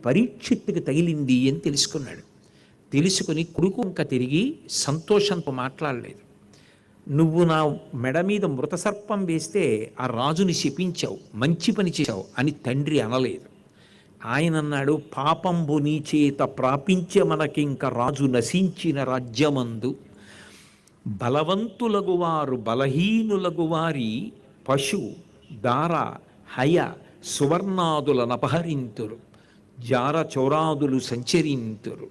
పరీక్షిత్తుకి తగిలింది అని తెలుసుకున్నాడు. తెలుసుకుని కొడుకు వంక తిరిగి సంతోషంతో మాట్లాడలేదు. నువ్వు నా మెడ మీద మృతసర్పం వేస్తే ఆ రాజుని శపించావు, మంచి పని చేశావు అని తండ్రి అనలేదు. ఆయన అన్నాడు, పాపంబు నీ చేత ప్రాపించ మనకింక రాజు నశించిన రాజ్యమందు బలవంతులగువారు బలహీనులగువారి పశు దార హయ సువర్ణాదులనపహరింతురు, జార చౌరాదులు సంచరింతురు,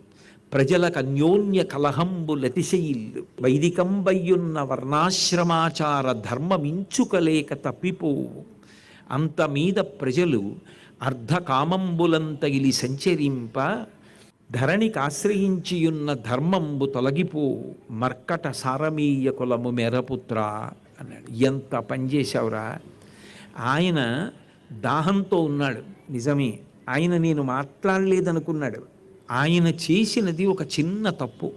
ప్రజలకు అన్యోన్య కలహంబులతిశయిల్లు, వైదికంబయ్యున్న వర్ణాశ్రమాచార ధర్మమించుకలేక తప్పిపోవు, అంత మీద ప్రజలు అర్ధకామంబులంతగిలి సంచరింప, ధరణికి ఆశ్రయించియున్న ధర్మంబు తొలగిపోవు, మర్కట సారమీయ కులము మెరపుత్ర అన్నాడు. ఎంత పనిచేశావురా. ఆయన దాహంతో ఉన్నాడు నిజమే, ఆయన నేను మాట్లాడలేదనుకున్నాడు. ఆయన చేసినది ఒక చిన్న తప్పు.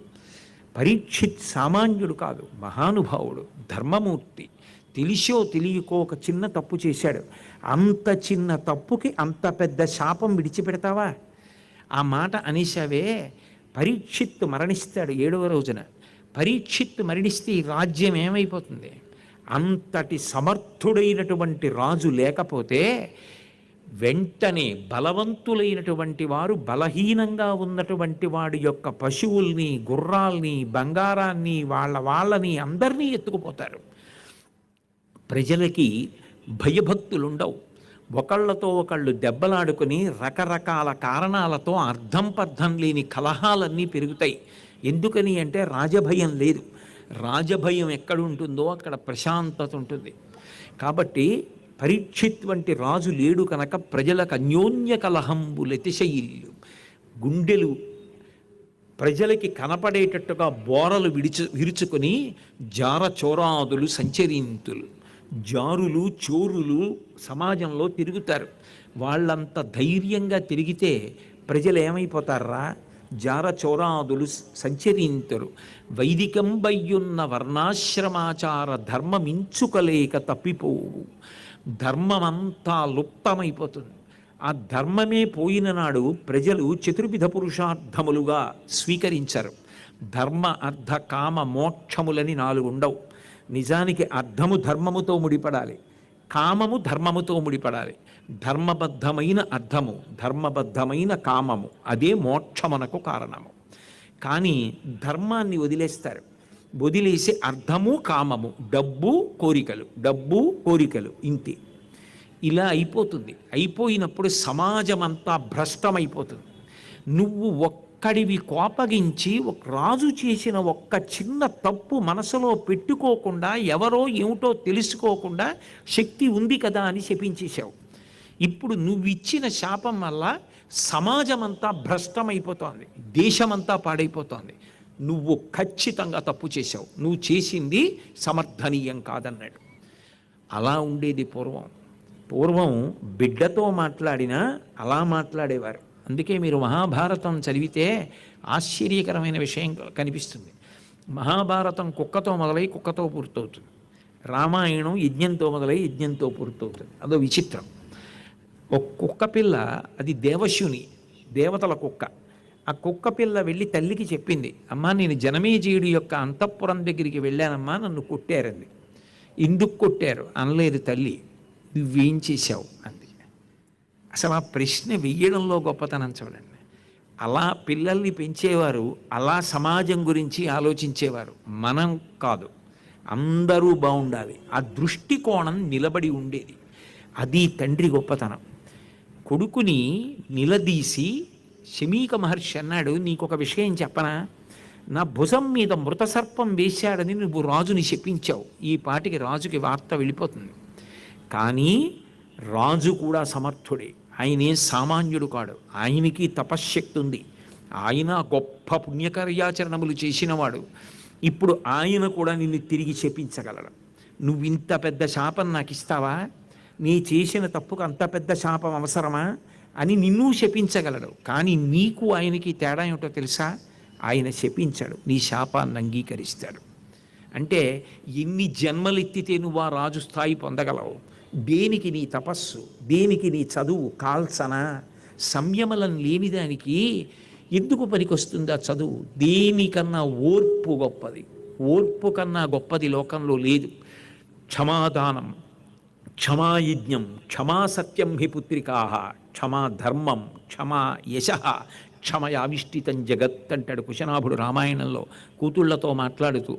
పరీక్షిత్ సామాన్యుడు కాదు, మహానుభావుడు, ధర్మమూర్తి. తెలిసో తెలియకో ఒక చిన్న తప్పు చేశాడు. అంత చిన్న తప్పుకి అంత పెద్ద శాపం విడిచిపెడతావా? ఆ మాట అనేశావే. పరీక్షిత్తు మరణిస్తాడు 7వ రోజున. పరీక్షిత్తు మరణిస్తే ఈ రాజ్యం ఏమైపోతుంది? అంతటి సమర్థుడైనటువంటి రాజు లేకపోతే వెంటనే బలవంతులైనటువంటి వారు బలహీనంగా ఉన్నటువంటి వాడి యొక్క పశువుల్ని, గుర్రాల్ని, బంగారాన్ని, వాళ్ళని అందరినీ ఎత్తుకుపోతారు. ప్రజలకి భయభక్తులుండవు. ఒకళ్ళతో ఒకళ్ళు దెబ్బలాడుకుని రకరకాల కారణాలతో అర్థం పర్థం లేని కలహాలన్నీ పెరుగుతాయి. ఎందుకని అంటే రాజభయం లేదు. రాజభయం ఎక్కడుంటుందో అక్కడ ప్రశాంతత ఉంటుంది. కాబట్టి పరీక్షిత్ వంటి రాజు లేడు కనుక ప్రజలకు అన్యోన్య కలహంబులతిశయిల్లు, గుండెలు ప్రజలకి కనపడేటట్టుగా బోరలు విరుచుకొని జార చోరాదులు సంచరింతులు, జారులు చోరులు సమాజంలో తిరుగుతారు. వాళ్ళంత ధైర్యంగా తిరిగితే ప్రజలు ఏమైపోతారా? జార చోరాదులు సంచరింతురు, వైదికంబయ్యున్న వర్ణాశ్రమాచార ధర్మమించుకలేక తప్పిపోవు. ధర్మమంతా లుప్తమైపోతుంది. ఆ ధర్మమే పోయిన నాడు ప్రజలు చతుర్విధ పురుషార్థములుగా స్వీకరించరు. ధర్మ అర్థ కామ మోక్షములని 4 ఉండవు. నిజానికి అర్థము ధర్మముతో ముడిపడాలి, కామము ధర్మముతో ముడిపడాలి. ధర్మబద్ధమైన అర్థము, ధర్మబద్ధమైన కామము, అదే మోక్షమునకు కారణము. కానీ ధర్మాన్ని వదిలేస్తారు. వదిలేసి అర్థము కామము, డబ్బు కోరికలు ఇంతే. ఇలా అయిపోతుంది. అయిపోయినప్పుడు సమాజం అంతా భ్రష్టమైపోతుంది. నువ్వు ఒక్కడివి కోపగించి ఒక రాజు చేసిన ఒక్క చిన్న తప్పు మనసులో పెట్టుకోకుండా, ఎవరో ఏమిటో తెలుసుకోకుండా శక్తి ఉంది కదా అని శపించేశావు. ఇప్పుడు నువ్విచ్చిన శాపం వల్ల సమాజమంతా భ్రష్టమైపోతోంది, దేశమంతా పాడైపోతోంది. నువ్వు ఖచ్చితంగా తప్పు చేశావు, నువ్వు చేసింది సమర్థనీయం కాదన్నాడు. అలా ఉండేది పూర్వం బిడ్డతో మాట్లాడినా అలా మాట్లాడేవారు. అందుకే మీరు మహాభారతం చదివితే ఆశ్చర్యకరమైన విషయం కనిపిస్తుంది. మహాభారతం కుక్కతో మొదలై కుక్కతో పూర్తవుతుంది. రామాయణం యజ్ఞంతో మొదలై యజ్ఞంతో పూర్తవుతుంది. అదో విచిత్రం. ఒక కుక్క పిల్ల, అది దేవశుని, దేవతల కుక్క. ఆ కుక్క పిల్ల వెళ్ళి తల్లికి చెప్పింది, అమ్మా నేను జనమేజయుడి యొక్క అంతఃపురం దగ్గరికి వెళ్ళానమ్మా, నన్ను కొట్టారంది. ఎందుకు కొట్టారు అనలేదు తల్లి, నువ్వేం చేశావు అంది. అసలు ఆ ప్రశ్న వెయ్యడంలో గొప్పతనం చూడండి. అలా పిల్లల్ని పెంచేవారు, అలా సమాజం గురించి ఆలోచించేవారు. మనం కాదు, అందరూ బాగుండాలి, ఆ దృష్టికోణం నిలబడి ఉండేది. అది తండ్రి గొప్పతనం. కొడుకుని నిలదీసి శమీక మహర్షి అన్నాడు, నీకొక విషయం చెప్పనా? నా భుజం మీద మృతసర్పం వేశాడని నువ్వు రాజుని శపించావు. ఈ పాటికి రాజుకి వార్త వెళ్ళిపోతుంది. కానీ రాజు కూడా సమర్థుడే, ఆయనే సామాన్యుడు కాడు. ఆయనకి తపశ్శక్తి ఉంది. ఆయన గొప్ప పుణ్యకార్యాచరణములు చేసినవాడు. ఇప్పుడు ఆయన కూడా నిన్ను తిరిగి శపించగలడు. నువ్వు ఇంత పెద్ద శాపం నాకు ఇస్తావా? నీ చేసిన తప్పుకు అంత పెద్ద శాపం అవసరమా అని నిన్ను శపించగలడు. కానీ నీకు ఆయనకి తేడా ఏమిటో తెలుసా? ఆయన శపించాడు, నీ శాపాన్ని అంగీకరిస్తాడు. అంటే ఎన్ని జన్మలెత్తితే నువ్వు ఆ రాజు స్థాయి పొందగలవు? దేనికి నీ తపస్సు, దేనికి నీ చదువు, కాల్సనా, సంయమనం లేని దానికి ఎందుకు పనికొస్తుందా చదువు? దేనికన్నా ఓర్పు గొప్పది. ఓర్పు కన్నా గొప్పది లోకంలో లేదు. క్షమాదానం, క్షమాయజ్ఞం, క్షమా సత్యం హి పుత్రికా, క్షమా ధర్మం, క్షమా యశ, క్షమయావిష్టితం జగత్ అంటాడు కుశనాభుడు రామాయణంలో కూతుళ్లతో మాట్లాడుతూ.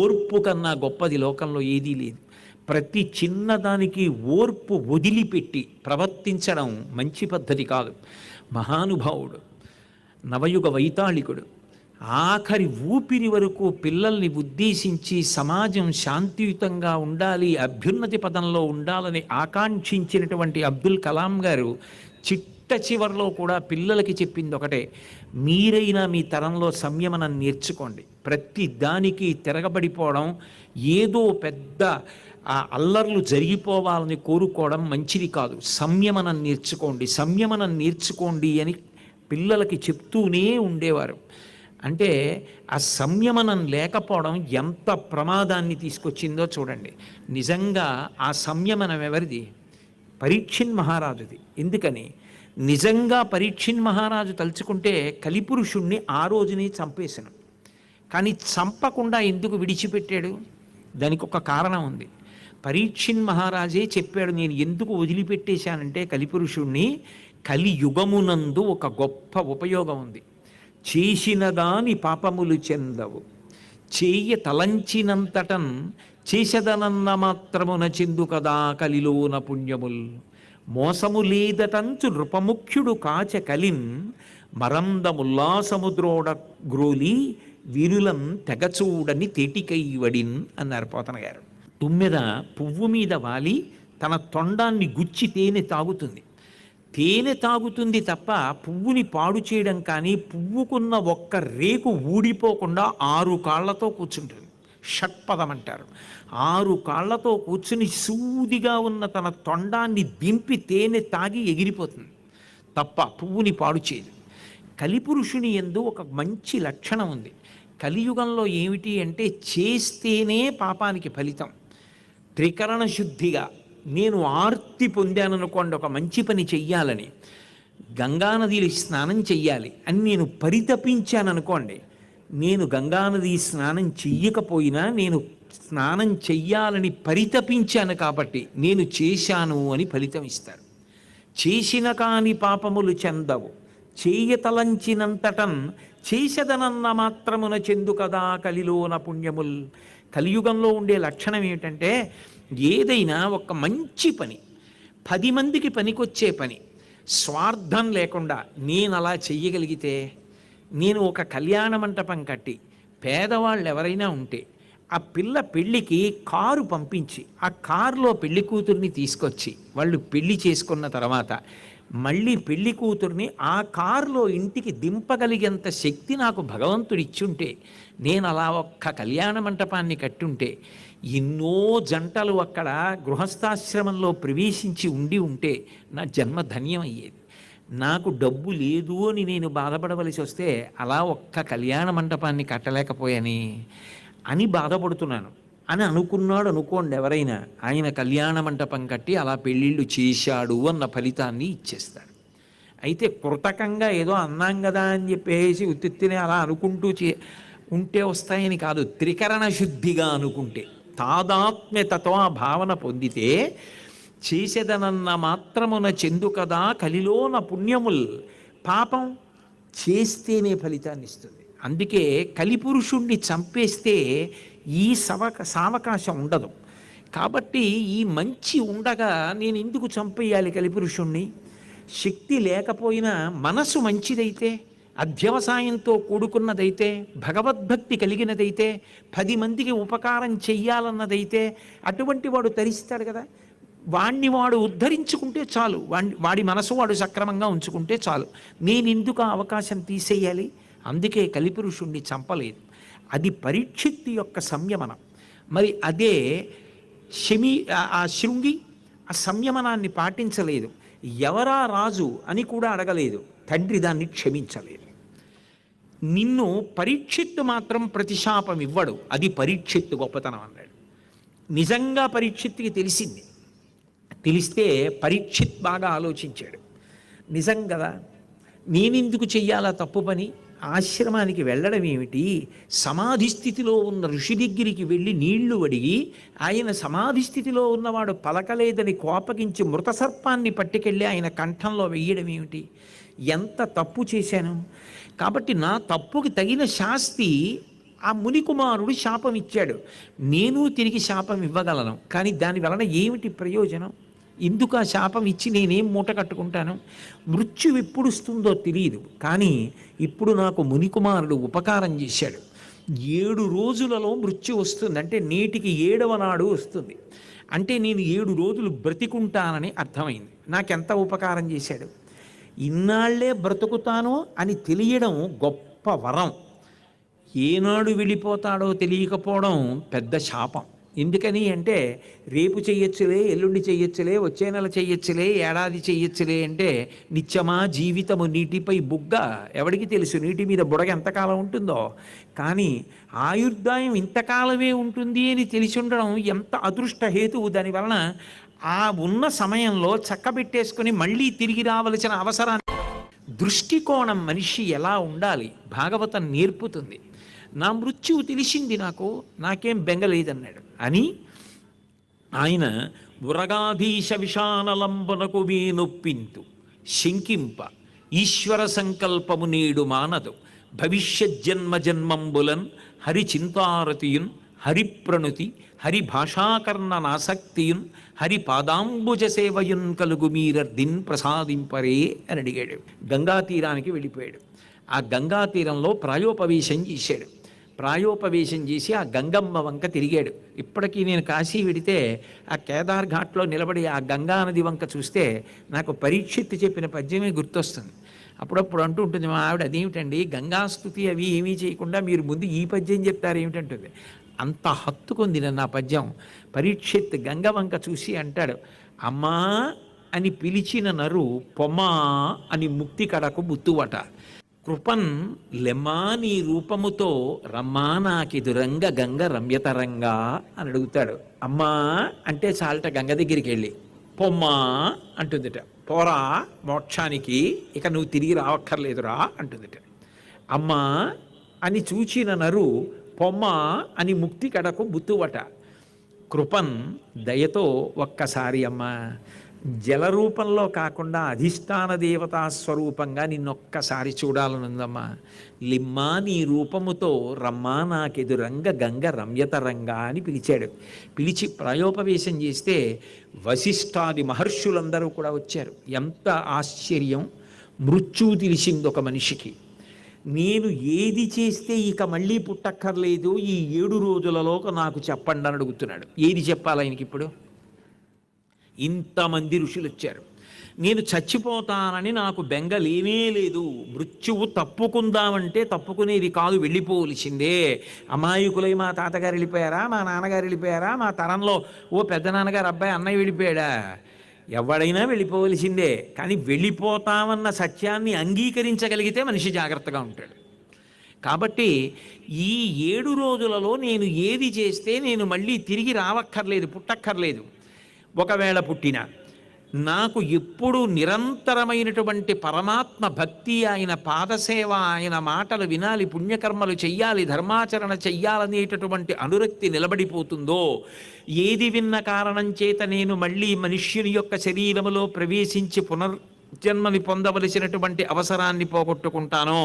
ఓర్పు కన్నా గొప్పది లోకంలో ఏదీ లేదు. ప్రతి చిన్నదానికి ఓర్పు వదిలిపెట్టి ప్రవర్తించడం మంచి పద్ధతి కాదు. మహానుభావుడు, నవయుగ వైతాళికుడు ఆఖరి ఊపిరి వరకు పిల్లల్ని ఉద్దేశించి సమాజం శాంతియుతంగా ఉండాలి, అభ్యున్నతి పదంలో ఉండాలని ఆకాంక్షించినటువంటి అబ్దుల్ కలాం గారు చివరిలో కూడా పిల్లలకి చెప్పింది ఒకటే: మీరైనా మీ తరంలో సంయమనం నేర్చుకోండి. ప్రతి దానికి తిరగబడిపోవడం, ఏదో పెద్ద అల్లర్లు జరిగిపోవాలని కోరుకోవడం మంచిది కాదు. సంయమనం నేర్చుకోండి, సంయమనం నేర్చుకోండి అని పిల్లలకి చెప్తూనే ఉండేవారు. అంటే ఆ సంయమనం లేకపోవడం ఎంత ప్రమాదాన్ని తీసుకొచ్చిందో చూడండి. నిజంగా ఆ సంయమనం ఎవరిది? పరీక్షిన్ మహారాజుది. ఎందుకని? నిజంగా పరీక్షిన్ మహారాజు తలుచుకుంటే కలిపురుషుణ్ణి ఆ రోజునే చంపేశాను. కానీ చంపకుండా ఎందుకు విడిచిపెట్టాడు? దానికి ఒక కారణం ఉంది. పరీక్షిన్ మహారాజే చెప్పాడు, నేను ఎందుకు వదిలిపెట్టేశానంటే కలిపురుషుణ్ణి, కలియుగమునందు ఒక గొప్ప ఉపయోగం ఉంది. చేసిన దాని పాపములు చెందవు, చేయ తలంచినంతటన్ చేసదనన్న మాత్రమున చెందు కదా కలిలోన పుణ్యముల్. మోసము లేదటంచు నృపముఖ్యుడు కాచ కలిన్ మరందముల్లాసముద్రోడ గ్రోలి వీరులం తెగచూడని తేటికైవడిన్ అన్నారు పోతన గారు. తుమ్మెద పువ్వు మీద వాలి తన తొండాన్ని గుచ్చి తేనె తాగుతుంది. తేనె తాగుతుంది తప్ప పువ్వుని పాడు చేయడం కానీ, పువ్వుకున్న ఒక్క రేకు ఊడిపోకుండా 6 కాళ్లతో కూర్చుంటుంది. షట్పదం అంటారు. 6 కాళ్లతో కూర్చుని సూదిగా ఉన్న తన తొండాన్ని దింపి తేనె తాగి ఎగిరిపోతుంది తప్ప పువ్వుని పాడు చేయదు. కలిపురుషుని యందు ఒక మంచి లక్షణం ఉంది. కలియుగంలో ఏమిటి అంటే, చేస్తేనే పాపానికి ఫలితం. త్రికరణ శుద్ధిగా నేను ఆర్తి పొందాననుకోండి, ఒక మంచి పని చెయ్యాలని, గంగానదిలో స్నానం చెయ్యాలి అని నేను పరితపించాననుకోండి, నేను గంగానది స్నానం చెయ్యకపోయినా నేను స్నానం చెయ్యాలని పరితపించాను కాబట్టి నేను చేశాను అని ఫలితం ఇస్తారు. చేసిన కాని పాపములు చెందవు, చేయతలంచినంతటన్ చేసదనన్న మాత్రమున చెందు కదా కలిలోన పుణ్యముల్. కలియుగంలో ఉండే లక్షణం ఏమిటంటే, ఏదైనా ఒక మంచి పని, 10 మందికి పనికొచ్చే పని, స్వార్థం లేకుండా నేను అలా చెయ్యగలిగితే, నేను ఒక కళ్యాణ మంటపం కట్టి పేదవాళ్ళు ఎవరైనా ఉంటే ఆ పిల్ల పెళ్ళికి కారు పంపించి ఆ కారులో పెళ్లి కూతుర్ని తీసుకొచ్చి వాళ్ళు పెళ్లి చేసుకున్న తర్వాత మళ్ళీ పెళ్లి కూతుర్ని ఆ కారులో ఇంటికి దింపగలిగేంత శక్తి నాకు భగవంతుడు ఇచ్చుంటే, నేను అలా ఒక్క కళ్యాణ మంటపాన్ని కట్టుంటే, ఎన్నో జంటలు అక్కడ గృహస్థాశ్రమంలో ప్రవేశించి ఉంటే నా జన్మ ధన్యం అయ్యేది. నాకు డబ్బు లేదు అని నేను బాధపడవలసి వస్తే అలా ఒక్క కళ్యాణ మంటపాన్ని కట్టలేకపోయాని అని బాధపడుతున్నాను అని అనుకున్నాడు అనుకోండి ఎవరైనా, ఆయన కళ్యాణ మంటపం కట్టి అలా పెళ్ళిళ్ళు చేశాడు అన్న ఫలితాన్ని ఇచ్చేస్తాడు. అయితే కృతకంగా ఏదో అన్నాం కదా అని చెప్పేసి ఉత్తినే అలా అనుకుంటూ ఉంటే వస్తాయని కాదు. త్రికరణ శుద్ధిగా అనుకుంటే, తాదాత్మ్యతతో ఆ భావన పొందితే, చేసేదనన్న మాత్రమున చెందు కదా కలిలోన పుణ్యముల్. పాపం చేస్తేనే ఫలితాన్ని ఇస్తుంది. అందుకే కలిపురుషుణ్ణి చంపేస్తే ఈ సావకాశం ఉండదు. కాబట్టి ఈ మంచి ఉండగా నేను ఎందుకు చంపేయాలి కలిపురుషుణ్ణి? శక్తి లేకపోయినా మనసు మంచిదైతే, అధ్యవసాయంతో కూడుకున్నదైతే, భగవద్భక్తి కలిగినదైతే, 10 మందికి ఉపకారం చెయ్యాలన్నదైతే అటువంటి వాడు తరిస్తాడు కదా. వాణ్ణి వాడు ఉద్ధరించుకుంటే చాలు, వాడి మనసు వాడు సక్రమంగా ఉంచుకుంటే చాలు. నేను ఎందుకు ఆ అవకాశం తీసేయాలి? అందుకే కలిపురుషుణ్ణి చంపలేదు. అది పరీక్షిత్తు యొక్క సంయమనం. మరి అదే ఆ శృంగి ఆ సంయమనాన్ని పాటించలేదు. ఎవరా రాజు అని కూడా అడగలేదు. తండ్రి దాన్ని క్షమించలేదు. నిన్ను పరీక్షిత్తు మాత్రం ప్రతిశాపం ఇవ్వడు. అది పరీక్షిత్తు గొప్పతనం అన్నాడు. నిజంగా పరీక్షిత్తుకి తెలిసింది. తెలిస్తే పరీక్షిత్ బాగా ఆలోచించాడు. నిజం కదా, నేనెందుకు చెయ్యాలా తప్పు పని? ఆశ్రమానికి వెళ్ళడం ఏమిటి? సమాధి స్థితిలో ఉన్న ఋషి దగ్గరికి వెళ్ళి నీళ్లు అడిగి ఆయన సమాధి స్థితిలో ఉన్నవాడు పలకలేదని కోపగించి మృత సర్పాన్ని పట్టుకెళ్ళి ఆయన కంఠంలో వెయ్యడం ఏమిటి? ఎంత తప్పు చేశాను? కాబట్టి నా తప్పుకి తగిన శాస్తి ఆ మునికుమారుడు శాపం ఇచ్చాడు. నేను తిరిగి శాపం ఇవ్వగలను, కానీ దాని వలన ఏమిటి ప్రయోజనం? ఎందుకు ఆ శాపం ఇచ్చి నేనేం మూట కట్టుకుంటాను? మృత్యు ఎప్పుడు వస్తుందో తెలియదు, కానీ ఇప్పుడు నాకు మునికుమారుడు ఉపకారం చేశాడు. 7 రోజులలో మృత్యు వస్తుంది, అంటే నేటికి 7వ నాడు వస్తుంది. అంటే నేను 7 రోజులు బ్రతికుంటానని అర్థమైంది. నాకెంత ఉపకారం చేశాడు! ఇన్నాళ్లే బ్రతుకుతాను అని తెలియడం గొప్ప వరం. ఏనాడు వెళ్ళిపోతాడో తెలియకపోవడం పెద్ద శాపం. ఎందుకని అంటే రేపు చెయ్యొచ్చులే, ఎల్లుండి చెయ్యొచ్చులే, వచ్చే నెల చెయ్యొచ్చులే, ఏడాది చెయ్యొచ్చులే అంటే నిత్యమా జీవితము నీటిపై బుగ్గ, ఎవడికి తెలుసు నీటి మీద బుడగ ఎంతకాలం ఉంటుందో. కానీ ఆయుర్దాయం ఇంతకాలమే ఉంటుంది అని తెలిసి ఉండడం ఎంత అదృష్ట హేతువు. దానివలన ఆ ఉన్న సమయంలో చక్కబెట్టేసుకుని మళ్ళీ తిరిగి రావలసిన అవసరాన్ని, దృష్టికోణం మనిషి ఎలా ఉండాలి భాగవతం నేర్పుతుంది. నా మృత్యువు తెలిసింది, నాకేం బెంగలేదన్నాడు అని ఆయన ఉరగాధీశ విషానలంబనకు వీనొప్పింతు శంకింప ఈశ్వర సంకల్పము నేడు మానదు భవిష్యజ్జన్మ జన్మంబులన్ హరి చింతారతియున్ హరిప్రణుతి హరి భాషాకర్ణనాసక్తియున్ హరి పాదాంబుజ సేవయున్ కలుగు మీరర్దిన్ ప్రసాదింపరే అని అడిగాడు. గంగా తీరానికి వెళ్ళిపోయాడు. ఆ గంగా తీరంలో ప్రాయోపవేశం చేశాడు. ప్రాయోపవేశం చేసి ఆ గంగమ్మ వంక తిరిగాడు. ఇప్పటికీ నేను కాశీ వెడితే ఆ కేదార్ ఘాట్లో నిలబడి ఆ గంగా నది వంక చూస్తే నాకు పరీక్షిత్తు చెప్పిన పద్యమే గుర్తొస్తుంది. అప్పుడప్పుడు అంటూ ఉంటుంది మా ఆవిడ, అదేమిటండి గంగాస్తుతి అవి ఏమీ చేయకుండా మీరు ముందు ఈ పద్యం చెప్తారు ఏమిటంటుంది. అంత హత్తుకుంది నన్ను ఆ పద్యం. పరీక్షిత్ గంగ వంక చూసి అంటాడు, అమ్మా అని పిలిచిన నరు పొమ్మా అని ముక్తి కడకు బుత్తువట. కృపన్ లెమ్మా నీ రూపముతో రమ్మా నాకిదురంగ గంగ రమ్యతరంగా అని అడుగుతాడు. అమ్మా అంటే చాలట గంగ దగ్గరికి వెళ్ళి, పొమ్మా అంటుందిట. పోరా మోక్షానికి, ఇక నువ్వు తిరిగి రావక్కర్లేదురా అంటుందిట. అమ్మా అని చూచిన నరు పొమ్మ అని ముక్తి కడకు బుత్తువట. కృపన్ దయతో ఒక్కసారి అమ్మ జల రూపంలో కాకుండా అధిష్టాన దేవతా స్వరూపంగా నిన్నొక్కసారి చూడాలనుందమ్మా. లిమ్మా నీ రూపముతో రమ్మా నాకెదురంగ గంగ రమ్యతరంగా అని పిలిచాడు. పిలిచి ప్రాయోపవేశం చేస్తే వశిష్ఠాది మహర్షులందరూ కూడా వచ్చారు. ఎంత ఆశ్చర్యం! మృత్యువు తెలిసింది ఒక మనిషికి. నేను ఏది చేస్తే ఇక మళ్ళీ పుట్టక్కర్లేదు ఈ 7 రోజులలో నాకు చెప్పండి అని అడుగుతున్నాడు. ఏది చెప్పాలి ఆయనకి ఇప్పుడు? ఇంతమంది ఋషులు వచ్చారు. నేను చచ్చిపోతానని నాకు బెంగలేమీ లేదు. మృత్యువు తప్పుకుందామంటే తప్పుకునేది కాదు, వెళ్ళిపోవలసిందే. అమాయకులై మా తాతగారు వెళ్ళిపోయారా, మా నాన్నగారు వెళ్ళిపోయారా, మా తరంలో ఓ పెద్ద నాన్నగారు అబ్బాయి అన్నయ్య వెళ్ళిపోయాడా, ఎవడైనా వెళ్ళిపోవలసిందే. కానీ వెళ్ళిపోతామన్న సత్యాన్ని అంగీకరించగలిగితే మనిషి జాగ్రత్తగా ఉంటాడు. కాబట్టి ఈ 7 రోజులలో నేను ఏది చేస్తే నేను మళ్ళీ తిరిగి రావక్కర్లేదు, పుట్టక్కర్లేదు. ఒకవేళ పుట్టినా నాకు ఎప్పుడు నిరంతరమైనటువంటి పరమాత్మ భక్తి, ఆయన పాదసేవ, ఆయన మాటలు వినాలి, పుణ్యకర్మలు చెయ్యాలి, ధర్మాచరణ చెయ్యాలనేటటువంటి అనురక్తి నిలబడిపోతుందో, ఏది విన్న కారణం చేత నేను మళ్ళీ మనుష్యుని యొక్క శరీరములో ప్రవేశించి పునర్జన్మని పొందవలసినటువంటి అవసరాన్ని పోగొట్టుకుంటానో,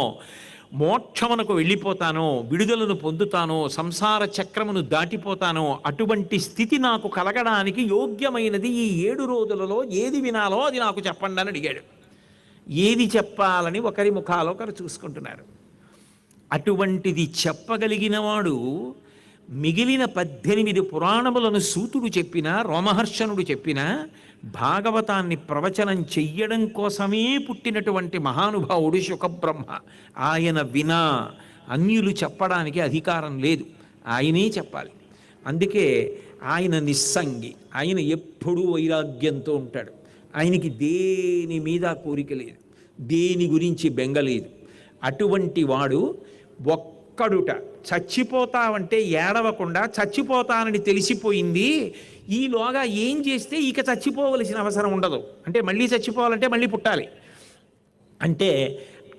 మోక్షమునకు వెళ్ళిపోతానో, విడుదలను పొందుతానో, సంసార చక్రమును దాటిపోతానో, అటువంటి స్థితి నాకు కలగడానికి యోగ్యమైనది ఈ 7 రోజులలో ఏది వినాలో అది నాకు చెప్పండి అని అడిగాడు. ఏది చెప్పాలని ఒకరి ముఖాలు ఒకరు చూసుకుంటున్నారు. అటువంటిది చెప్పగలిగిన వాడు మిగిలిన 18 పురాణములను సూతుడు చెప్పినా, రోమహర్షణుడు చెప్పినా, భాగవతాన్ని ప్రవచనం చెయ్యడం కోసమే పుట్టినటువంటి మహానుభావుడు శుకబ్రహ్మ. ఆయన వినా అన్యులు చెప్పడానికి అధికారం లేదు, ఆయనే చెప్పాలి. అందుకే ఆయన నిస్సంగి, ఆయన ఎప్పుడూ వైరాగ్యంతో ఉంటాడు. ఆయనకి దేని మీద కోరిక లేదు, దేని గురించి బెంగలేదు. అటువంటి వాడు ఒక్కడుట చచ్చిపోతావంటే ఏడవకుండా, చచ్చిపోతానని తెలిసిపోయింది, ఈలోగా ఏం చేస్తే ఇక చచ్చిపోవలసిన అవసరం ఉండదు. అంటే మళ్ళీ చచ్చిపోవాలంటే మళ్ళీ పుట్టాలి, అంటే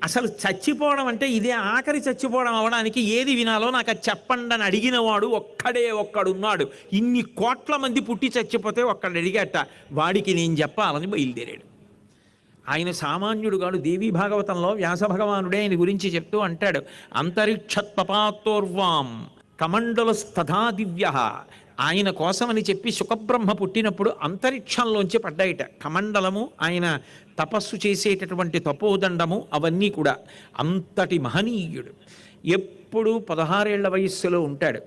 అసలు చచ్చిపోవడం అంటే ఇదే ఆఖరి చచ్చిపోవడం అవడానికి ఏది వినాలో నాకు అది చెప్పండి అని అడిగినవాడు ఒక్కడే ఒక్కడున్నాడు. ఇన్ని కోట్ల మంది పుట్టి చచ్చిపోతే ఒక్కడు అడిగాట, వాడికి నేను చెప్పాలని బయలుదేరాడు. ఆయన సామాన్యుడు గాడు. దేవీ భాగవతంలో వ్యాస భగవానుడే ఆయన గురించి చెప్తూ అంటాడు, అంతరిక్షత్పపాతోర్వాం కమండలస్తథా దివ్య. ఆయన కోసమని చెప్పి సుఖబ్రహ్మ పుట్టినప్పుడు అంతరిక్షంలోంచి పడ్డాయిట కమండలము, ఆయన తపస్సు చేసేటటువంటి తపోదండము, అవన్నీ కూడా. అంతటి మహనీయుడు. ఎప్పుడు 16 ఏళ్ల వయస్సులో ఉంటాడు.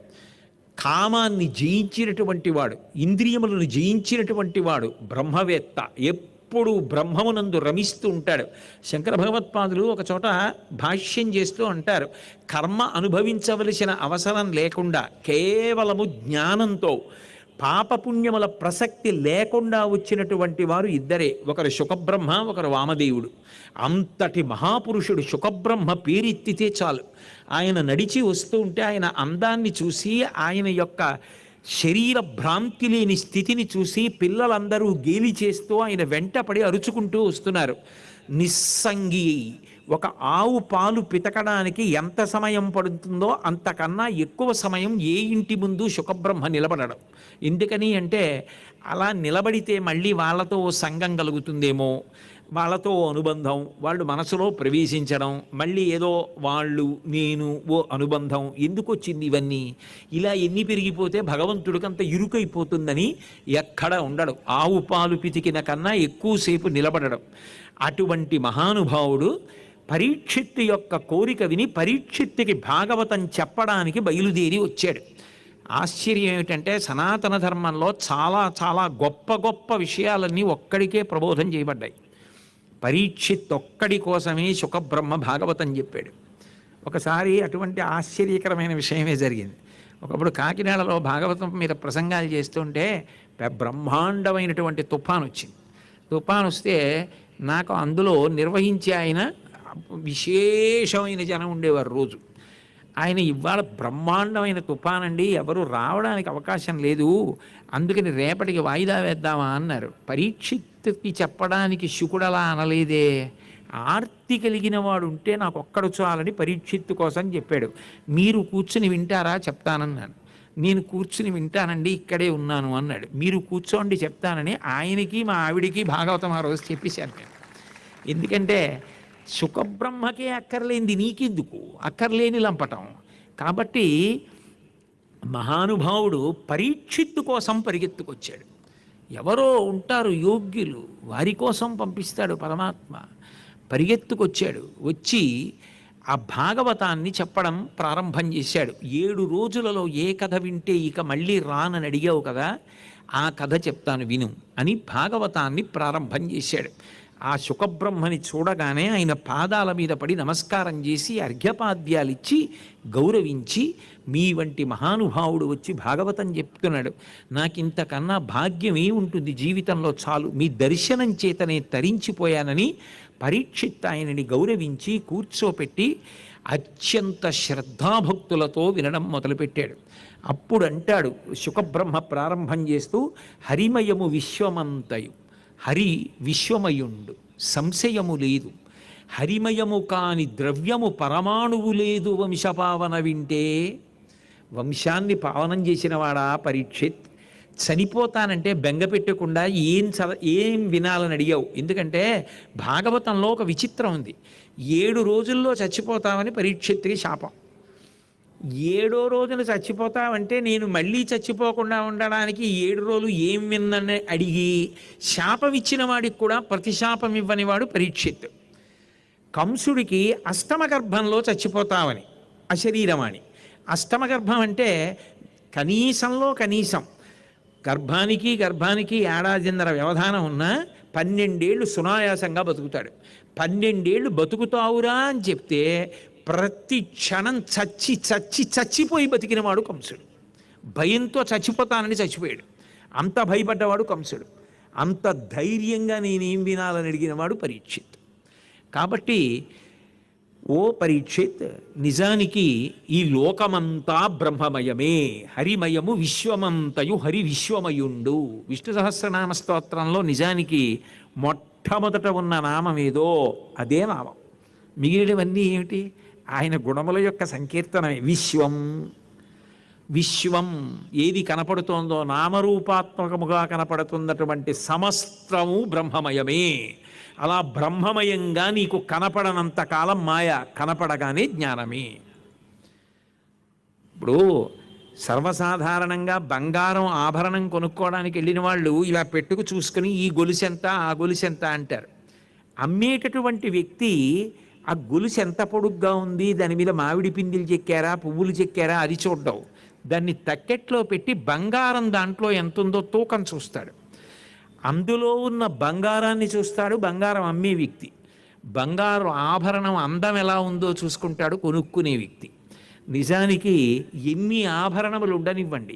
కామాన్ని జయించినటువంటి వాడు, ఇంద్రియములను జయించినటువంటి వాడు, బ్రహ్మవేత్త. ఎప్పుడు బ్రహ్మమునందు రమిస్తూ ఉంటాడు. శంకర భగవత్పాదులు ఒక చోట భాష్యం చేస్తూ అంటారు, కర్మ అనుభవించవలసిన అవసరం లేకుండా కేవలము జ్ఞానంతో పాపపుణ్యముల ప్రసక్తి లేకుండా వచ్చినటువంటి వారు ఇద్దరే, ఒకరు శుకబ్రహ్మ, ఒకరు వామదేవుడు. అంతటి మహాపురుషుడు శుకబ్రహ్మ పేరెత్తితే చాలు. ఆయన నడిచి వస్తూ ఉంటే ఆయన అందాన్ని చూసి, ఆయన యొక్క శరీర భ్రాంతి లేని స్థితిని చూసి పిల్లలందరూ గేలి చేస్తూ ఆయన వెంటపడి అరుచుకుంటూ వస్తున్నారు. నిస్సంగి. ఒక ఆవు పాలు పితకడానికి ఎంత సమయం పడుతుందో అంతకన్నా ఎక్కువ సమయం ఏ ఇంటి ముందు శుకబ్రహ్మ నిలబడడం. ఎందుకని అంటే అలా నిలబడితే మళ్ళీ వాళ్ళతో సంఘం కలుగుతుందేమో, వాళ్ళతో అనుబంధం, వాళ్ళు మనసులో ప్రవేశించడం, మళ్ళీ ఏదో వాళ్ళు నేను ఓ అనుబంధం, ఎందుకు వచ్చింది ఇవన్నీ, ఇలా ఎన్ని పెరిగిపోతే భగవంతుడికంత ఇరుకైపోతుందని ఎక్కడ ఉండడు. ఆవు పాలు పితికిన కన్నా ఎక్కువసేపు నిలబడడం. అటువంటి మహానుభావుడు పరీక్షిత్తు యొక్క కోరిక విని పరీక్షిత్తుకి భాగవతం చెప్పడానికి బయలుదేరి వచ్చాడు. ఆశ్చర్యం ఏమిటంటే సనాతన ధర్మంలో చాలా చాలా గొప్ప గొప్ప విషయాలన్నీ ఒక్కడికే ప్రబోధం చేయబడ్డాయి. పరీక్షిత్ ఒక్కడి కోసమే శుకబ్రహ్మ భాగవతం చెప్పాడు. ఒకసారి అటువంటి ఆశ్చర్యకరమైన విషయమే జరిగింది. ఒకప్పుడు కాకినాడలో భాగవతం మీద ప్రసంగాలు చేస్తుంటే బ్రహ్మాండమైనటువంటి తుఫాను వచ్చింది. తుఫాను వస్తే నాకు అందులో నిర్వహించే ఆయన విశేషమైన జనం ఉండేవారు రోజు. ఆయన ఇవాళ బ్రహ్మాండమైన తుఫానండి, ఎవరు రావడానికి అవకాశం లేదు, అందుకని రేపటికి వాయిదా వేద్దామా అన్నారు. పరీక్షిత్తుకి చెప్పడానికి శుకుడలా అనలేదే. ఆర్తి కలిగిన వాడు ఉంటే నాకు ఒక్కడు చాలని పరీక్షిత్తు కోసం చెప్పాడు. మీరు కూర్చుని వింటారా చెప్తానన్నాను. నేను కూర్చుని వింటానండి, ఇక్కడే ఉన్నాను అన్నాడు. మీరు కూర్చోండి చెప్తానని ఆయనకి మా ఆవిడికి భాగవతం ఆ రోజు చెప్పేశాను నేను. ఎందుకంటే శుకబ్రహ్మకే అక్కర్లేంది నీకెందుకు, అక్కర్లేని లంపటం. కాబట్టి మహానుభావుడు పరీక్షిత్తు కోసం పరిగెత్తుకొచ్చాడు. ఎవరో ఉంటారు యోగ్యులు, వారి కోసం పంపిస్తాడు పరమాత్మ. పరిగెత్తుకొచ్చాడు. వచ్చి ఆ భాగవతాన్ని చెప్పడం ప్రారంభం చేశాడు. 7 రోజులలో ఏ కథ వింటే ఇక మళ్ళీ రానని అడిగావు కదా, ఆ కథ చెప్తాను విను అని భాగవతాన్ని ప్రారంభం చేశాడు. ఆ శుకబ్రహ్మని చూడగానే ఆయన పాదాల మీద పడి నమస్కారం చేసి అర్ఘ్యపాద్యాలిచ్చి గౌరవించి, మీ వంటి మహానుభావుడు వచ్చి భాగవతం చెప్తున్నాడు, నాకింతకన్నా భాగ్యం ఏముంటుంది జీవితంలో, చాలు మీ దర్శనం చేతనే తరించిపోయానని పరీక్షిత్ ఆయనని గౌరవించి కూర్చోపెట్టి అత్యంత శ్రద్ధాభక్తులతో వినడం మొదలుపెట్టాడు. అప్పుడు అంటాడు శుకబ్రహ్మ ప్రారంభం చేస్తూ, హరిమయము విశ్వమంతయు, హరి విశ్వమయుండు సంశయము లేదు, హరిమయము కాని ద్రవ్యము పరమాణువు లేదు వంశపావన వింటే. వంశాన్ని పావనం చేసినవాడా పరీక్షిత్, చనిపోతానంటే బెంగ పెట్టకుండా ఏం వినాలని అడిగావు. ఎందుకంటే భాగవతంలో ఒక విచిత్రం ఉంది. 7 రోజుల్లో చచ్చిపోతామని పరీక్షిత్తుకి శాపం. 7వ రోజున చచ్చిపోతావంటే నేను మళ్ళీ చచ్చిపోకుండా ఉండడానికి 7 రోజులు ఏం విన్నని అడిగి శాపం ఇచ్చిన వాడికి కూడా ప్రతిశాపం ఇవ్వని వాడు పరీక్షిత్. కంసుడికి అష్టమ గర్భంలో చచ్చిపోతావని అశరీరమాణి. అష్టమ గర్భం అంటే కనీసంలో కనీసం గర్భానికి ఏడాదిన్నర వ్యవధానం ఉన్నా 12 ఏళ్ళు సునాయాసంగా బతుకుతాడు. 12 ఏళ్ళు బతుకుతావురా అని చెప్తే ప్రతి క్షణం చచ్చిపోయి బతికినవాడు కంసుడు. భయంతో చచ్చిపోతానని చచ్చిపోయాడు. అంత భయపడ్డవాడు కంసుడు. అంత ధైర్యంగా నేనేం వినాలని అడిగినవాడు పరీక్షిత్. కాబట్టి ఓ పరీక్షిత్, నిజానికి ఈ లోకమంతా బ్రహ్మమయమే, హరిమయము విశ్వమంతయు హరి విశ్వమయుండు. విష్ణు సహస్రనామ స్తోత్రంలో నిజానికి మొట్టమొదట ఉన్న నామం ఏదో అదే నామం. మిగిలినవన్నీ ఏమిటి? ఆయన గుణముల యొక్క సంకీర్తనమే. విశ్వం, విశ్వం ఏది కనపడుతోందో నామరూపాత్మకముగా కనపడుతున్నటువంటి సమస్తము బ్రహ్మమయమే. అలా బ్రహ్మమయంగా నీకు కనపడనంత కాలం మాయ, కనపడగానే జ్ఞానమే. ఇప్పుడు సర్వసాధారణంగా బంగారం ఆభరణం కొనుక్కోవడానికి వెళ్ళిన వాళ్ళు ఇలా పెట్టుకు చూసుకుని ఈ గొలుసెంత ఆ గొలుసెంత అంటారు. అమ్మేటటువంటి వ్యక్తి ఆ గొలుసు ఎంత పొడుగ్గా ఉంది, దాని మీద మామిడి పిండిలు చెక్కారా పువ్వులు చెక్కారా అది చూడ్డం. దాన్ని తక్కెట్లో పెట్టి బంగారం దాంట్లో ఎంత ఉందో తూకం చూస్తాడు. అందులో ఉన్న బంగారాన్ని చూస్తాడు బంగారం అమ్మే వ్యక్తి. బంగారు ఆభరణం అందం ఎలా ఉందో చూసుకుంటాడు కొనుక్కునే వ్యక్తి. నిజానికి ఎన్ని ఆభరణములు ఉండనివ్వండి,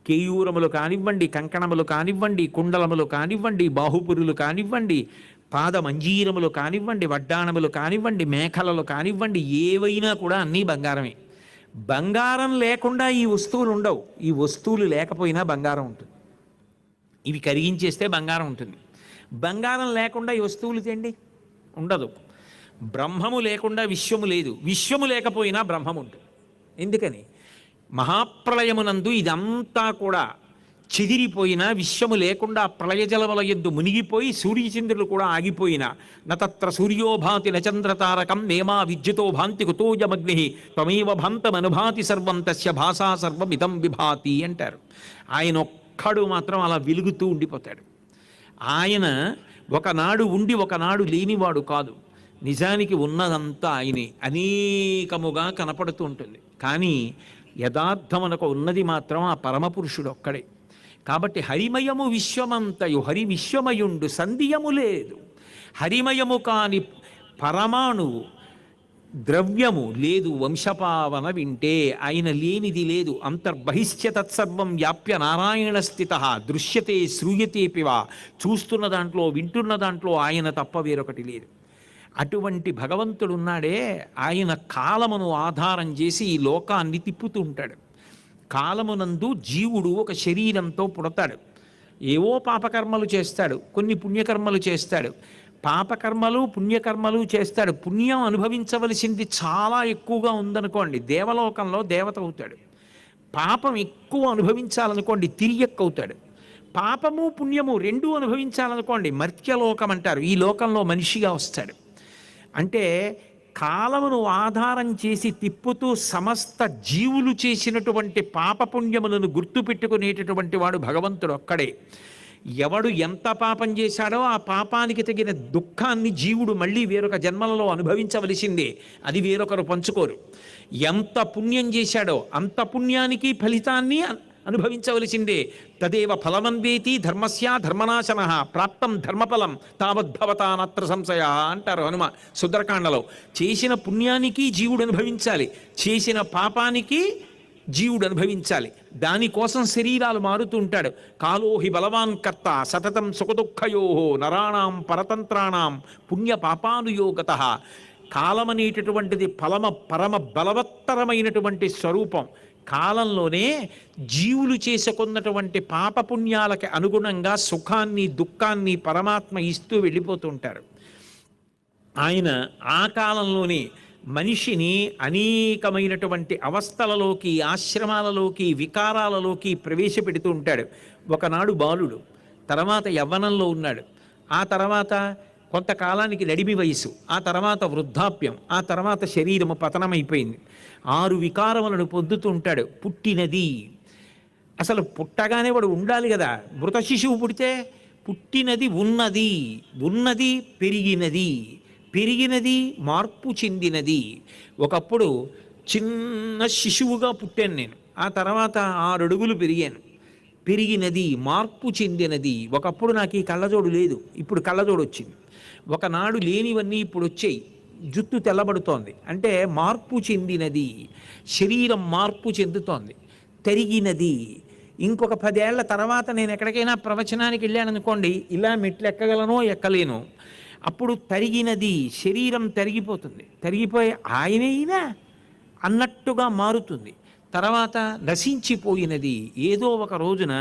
కేయూరములు కానివ్వండి, కంకణములు కానివ్వండి, కుండలములు కానివ్వండి, బాహుపురులు కానివ్వండి, పాదమంజీరములు కానివ్వండి, వడ్డాణములు కానివ్వండి, మేఖలలు కానివ్వండి, ఏవైనా కూడా అన్నీ బంగారమే. బంగారం లేకుండా ఈ వస్తువులు ఉండవు. ఈ వస్తువులు లేకపోయినా బంగారం ఉంటుంది. ఇవి కరిగించేస్తే బంగారం ఉంటుంది. బంగారం లేకుండా ఈ వస్తువులు తేండి ఉండదు. బ్రహ్మము లేకుండా విశ్వము లేదు, విశ్వము లేకపోయినా బ్రహ్మము ఉంటుంది. ఎందుకని? మహాప్రళయమునందు ఇదంతా కూడా చెదిరిపోయినా, విశ్వము లేకుండా ప్రళయజలముల యందు మునిగిపోయి సూర్యచంద్రులు కూడా ఆగిపోయినా, నతత్ర సూర్యోభాతి నచంద్రతారకం నేమా విద్యుతో భాంతి కుతోజమగ్ని త్వమేవ భాంతమనుభాతి సర్వం తస్య భాషా సర్వమిదం విభాతి అంటారు. ఆయన ఒక్కడు మాత్రం అలా వెలుగుతూ ఉండిపోతాడు. ఆయన ఒకనాడు ఉండి ఒకనాడు లేనివాడు కాదు. నిజానికి ఉన్నదంతా ఆయనే అనేకముగా కనపడుతూ ఉంటుంది. కానీ యథార్థమునకు ఉన్నది మాత్రం ఆ పరమపురుషుడు ఒక్కడే. కాబట్టి హరిమయము విశ్వమంతయు, హరి విశ్వమయుండు సంధియము లేదు. హరిమయము కాని పరమాణువు ద్రవ్యము లేదు వంశపావన వింటే. ఆయన లేనిది లేదు. అంతర్బహిష్య తత్సర్వం వ్యాప్య నారాయణ స్థిత దృశ్యతే శ్రూయతే పివ. చూస్తున్న దాంట్లో వింటున్న దాంట్లో ఆయన తప్ప వేరొకటి లేదు. అటువంటి భగవంతుడున్నాడే, ఆయన కాలమును ఆధారం చేసి ఈ లోకాన్ని తిప్పుతూ ఉంటాడు. కాలమునందు జీవుడు ఒక శరీరంతో పుడతాడు. ఏవో పాపకర్మలు చేస్తాడు, కొన్ని పుణ్యకర్మలు చేస్తాడు. పాపకర్మలు పుణ్యకర్మలు చేస్తాడు. పుణ్యం అనుభవించవలసింది చాలా ఎక్కువగా ఉందనుకోండి, దేవలోకంలో దేవత అవుతాడు. పాపం ఎక్కువ అనుభవించాలనుకోండి, తిరియక్ అవుతాడు. పాపము పుణ్యము రెండూ అనుభవించాలనుకోండి, మర్త్యలోకం అంటారు, ఈ లోకంలో మనిషిగా వస్తాడు. అంటే కాలమును ఆధారం చేసి తిప్పుతూ సమస్త జీవులు చేసినటువంటి పాపపుణ్యములను గుర్తుపెట్టుకునేటటువంటి వాడు భగవంతుడు ఒక్కడే. ఎవడు ఎంత పాపం చేశాడో ఆ పాపానికి తగిన దుఃఖాన్ని జీవుడు మళ్ళీ వేరొక జన్మలలో అనుభవించవలసిందే. అది వేరొకరు పంచుకోరు. ఎంత పుణ్యం చేశాడో అంత పుణ్యానికి ఫలితాన్ని అనుభవించవలసిందే. తదేవ ఫలమన్వేతి ధర్మస్య ధర్మనాశన ప్రాప్తం ధర్మఫలం తావద్భవతానత్ర సంశయ అంటారు హనుమ సుందరకాండలో. చేసిన పుణ్యానికి జీవుడు అనుభవించాలి, చేసిన పాపానికి జీవుడు అనుభవించాలి. దానికోసం శరీరాలు మారుతూ ఉంటాడు. కాలోహి బలవాన్ కర్త సతతం సుఖదుఃఖయో నరాణాం పరతంత్రాణం పుణ్య పాపానుయోగత. కాలమనేటటువంటిది పరమ బలవత్తరమైనటువంటి స్వరూపం. కాలంలోనే జీవులు చేసుకున్నటువంటి పాపపుణ్యాలకి అనుగుణంగా సుఖాన్ని దుఃఖాన్ని పరమాత్మ ఇస్తూ వెళ్ళిపోతుంటారు. ఆయన ఆ కాలంలోనే మనిషిని అనేకమైనటువంటి అవస్థలలోకి, ఆశ్రమాలలోకి, వికారాలలోకి ప్రవేశపెడుతూ ఉంటాడు. ఒకనాడు బాలుడు, తర్వాత యవ్వనంలో ఉన్నాడు, ఆ తర్వాత కొంతకాలానికి నడిమి వయసు, ఆ తర్వాత వృద్ధాప్యం, ఆ తర్వాత శరీరము పతనమైపోయింది. 6 వికారములను పొందుతూ ఉంటాడు. పుట్టినది, అసలు పుట్టగానే వాడు ఉండాలి కదా. మృత శిశువు పుడితే పుట్టినది ఉన్నది, ఉన్నది పెరిగినది, పెరిగినది మార్పు చెందినది. ఒకప్పుడు చిన్న శిశువుగా పుట్టాను నేను, ఆ తర్వాత 6 అడుగులు పెరిగాను. పెరిగినది, మార్పు చెందినది. ఒకప్పుడు నాకు ఈ కళ్ళజోడు లేదు, ఇప్పుడు కళ్ళజోడు వచ్చింది. ఒకనాడు లేనివన్నీ ఇప్పుడు వచ్చాయి. జుట్టు తెల్లబడుతోంది, అంటే మార్పు చెందినది. శరీరం మార్పు చెందుతోంది. తరిగినది. ఇంకొక 10 ఏళ్ల తర్వాత నేను ఎక్కడికైనా ప్రవచనానికి వెళ్ళాననుకోండి, ఇలా మెట్లు ఎక్కగలనో ఎక్కలేను. అప్పుడు తరిగినది, శరీరం తరిగిపోతుంది. తరిగిపోయి ఆయనైనా అన్నట్టుగా మారుతుంది. తర్వాత నశించిపోయినది. ఏదో ఒక రోజున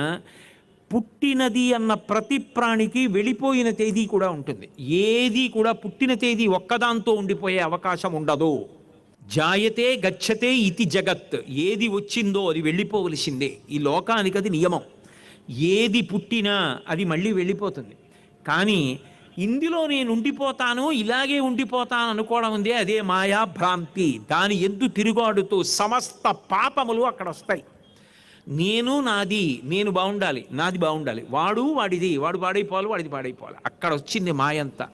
పుట్టినది అన్న ప్రతి ప్రాణికి వెళ్ళిపోయిన తేదీ కూడా ఉంటుంది. ఏది కూడా పుట్టిన తేదీ ఒక్కదాంతో ఉండిపోయే అవకాశం ఉండదు. జాయతే గచ్చతే ఇతి జగత్, ఏది వచ్చిందో అది వెళ్ళిపోవలసిందే. ఈ లోకానికి అది నియమం. ఏది పుట్టినా అది మళ్ళీ వెళ్ళిపోతుంది. కానీ ఇందులో నేను ఉండిపోతాను, ఇలాగే ఉండిపోతాను అనుకోవడం ఉందే, అదే మాయా భ్రాంతి. దాని ఎందు తిరుగాడుతూ సమస్త పాపములు అక్కడ వస్తాయి. నేను నాది, నేను బాగుండాలి, నాది బాగుండాలి, వాడు వాడిది, వాడు పాడైపోవాలి, వాడిది పాడైపోవాలి. అక్కడ వచ్చింది మాయంతా.